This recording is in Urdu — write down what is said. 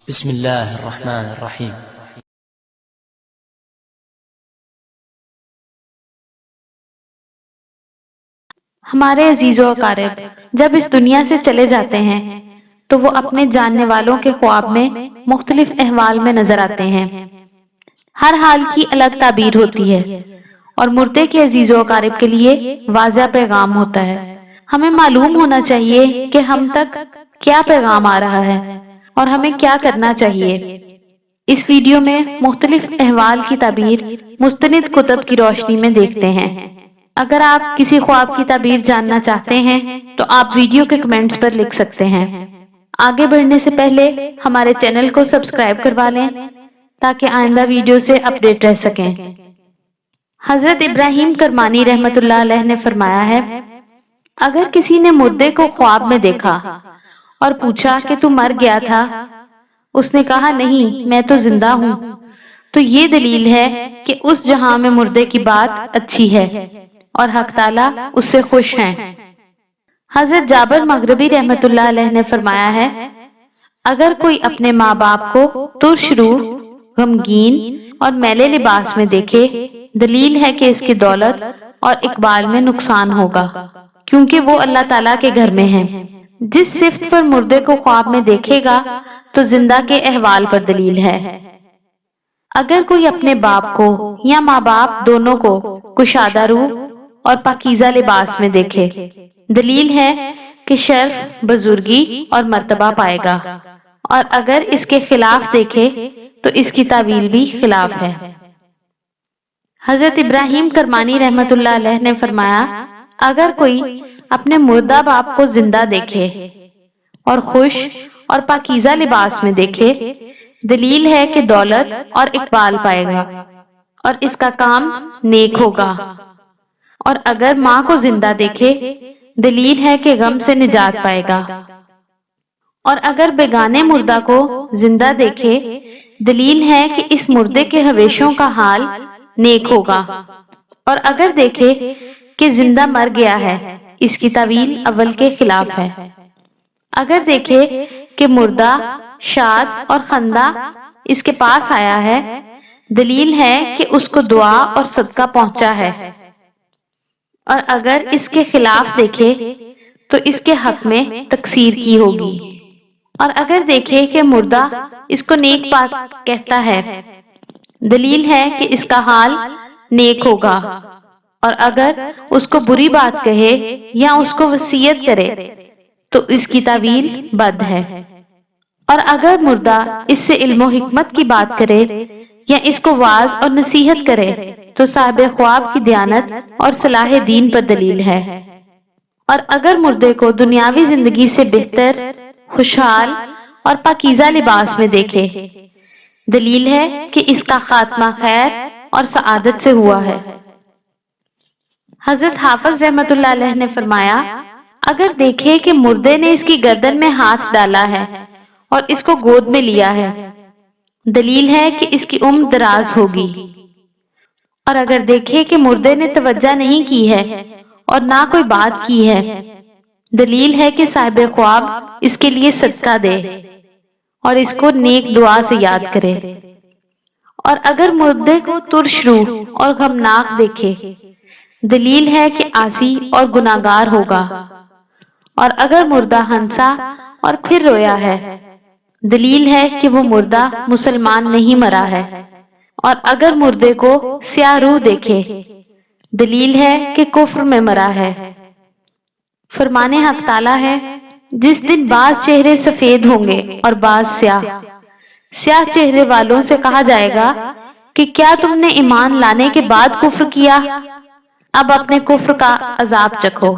بسم اللہ الرحمن الرحیم۔ ہمارے عزیز و اقارب جب اس دنیا سے چلے جاتے ہیں تو وہ اپنے جاننے والوں کے خواب میں مختلف احوال میں نظر آتے ہیں۔ ہر حال کی الگ تعبیر ہوتی ہے اور مردے کے عزیز و اقارب کے لیے واضح پیغام ہوتا ہے۔ ہمیں معلوم ہونا چاہیے کہ ہم تک کیا پیغام آ رہا ہے اور ہمیں کیا کرنا چاہیے۔ اس ویڈیو میں مختلف احوال کی تعبیر مستند کتب کی روشنی میں دیکھتے ہیں۔ اگر آپ کسی خواب کی تعبیر جاننا چاہتے ہیں تو آپ ویڈیو کے کمنٹس پر لکھ سکتے ہیں۔ آگے بڑھنے سے پہلے ہمارے چینل کو سبسکرائب کروا لیں تاکہ آئندہ ویڈیو سے اپڈیٹ رہ سکیں۔ حضرت ابراہیم کرمانی رحمۃ اللہ علیہ نے فرمایا ہے، اگر کسی نے مردے کو خواب میں دیکھا اور پوچھا کہ تو مر گیا تھا، اس نے کہا نہیں میں تو زندہ ہوں، تو یہ دلیل ہے کہ اس جہاں میں مردے کی بات اچھی ہے اور حق تعالیٰ اس سے خوش ہیں۔ حضرت جابر مغربی رحمۃ اللہ علیہ نے فرمایا ہے، اگر کوئی اپنے ماں باپ کو ترش روح، غمگین اور میلے لباس میں دیکھے، دلیل ہے کہ اس کی دولت اور اقبال میں نقصان ہوگا، کیونکہ وہ اللہ تعالیٰ کے گھر میں ہیں۔ جس صفت پر مردے کو خواب میں دیکھے گا تو زندہ کے احوال پر دلیل ہے۔ اگر کوئی اپنے باپ کو یا ماں باپ دونوں کو کشادہ روح اور پاکیزہ لباس میں دیکھے، دلیل ہے کہ شرف، بزرگی اور مرتبہ پائے گا، اور اگر اس کے خلاف دیکھے تو اس کی تعویل بھی خلاف ہے۔ حضرت ابراہیم کرمانی رحمۃ اللہ علیہ نے فرمایا، اگر کوئی اپنے مردہ باپ کو زندہ دیکھے اور خوش اور پاکیزہ لباس میں دیکھے، دلیل ہے کہ دولت اور اقبال پائے گا اور اس کا کام نیک ہوگا، اور اگر ماں کو زندہ دیکھے، دلیل ہے کہ غم سے نجات پائے گا، اور اگر بیگانے مردہ کو زندہ دیکھے، دلیل ہے کہ اس مردے کے حویشوں کا حال نیک ہوگا، اور اگر دیکھے کہ زندہ مر گیا ہے، اس کی تعویل اول کے خلاف ہے۔ اگر دیکھے کہ مردہ شاد اور خندہ اس کے پاس آیا ہے، دلیل ہے کہ اس کو دعا اور صدقہ پہنچا ہے، اور اگر اس کے خلاف دیکھے تو اس کے حق میں تقصیر کی ہوگی، اور اگر دیکھے کہ مردہ اس کو نیک بات کہتا ہے، دلیل ہے کہ اس کا حال نیک ہوگا، اور اگر اس کو بری بات کہے یا اس کو وصیت کرے تو اس کی تعویل بد ہے، اور اگر مردہ اس سے علم و حکمت کی بات کرے یا اس کو واعظ اور نصیحت کرے تو صاحب خواب کی دیانت اور صلاح دین پر دلیل ہے، اور اگر مردے کو دنیاوی زندگی سے بہتر، خوشحال اور پاکیزہ لباس میں دیکھے، دلیل ہے کہ اس کا خاتمہ خیر اور سعادت سے ہوا ہے۔ حضرت حافظ رحمۃ اللہ علیہ نے فرمایا، اگر دیکھے کہ مردے نے اس کی گردن میں ہاتھ ڈالا ہے اور اس کو گود میں لیا ہے، دلیل ہے کہ اس کی عمر دراز ہوگی، اور اگر دیکھے کہ مردے نے توجہ نہیں کی ہے اور نہ کوئی بات کی ہے، دلیل ہے کہ صاحب خواب اس کے لیے صدقہ دے اور اس کو نیک دعا سے یاد کرے، اور اگر مردے کو ترش روح اور غمناک دیکھے، دلیل ہے کہ عاصی اور گناہگار ہوگا، اور اگر مردہ ہنسا اور پھر رویا ہے، دلیل ہے کہ وہ مردہ مسلمان نہیں مرا ہے، اور اگر مردے کو سیاہ روح دیکھے، دلیل ہے کہ کفر میں مرا ہے۔ فرمانے حق تعالیٰ ہے، جس دن بعض چہرے سفید ہوں گے اور بعض سیاہ، سیاہ چہرے والوں سے کہا جائے گا کہ کیا تم نے ایمان لانے کے بعد کفر کیا؟ اب اپنے کفر کا عذاب چکھو۔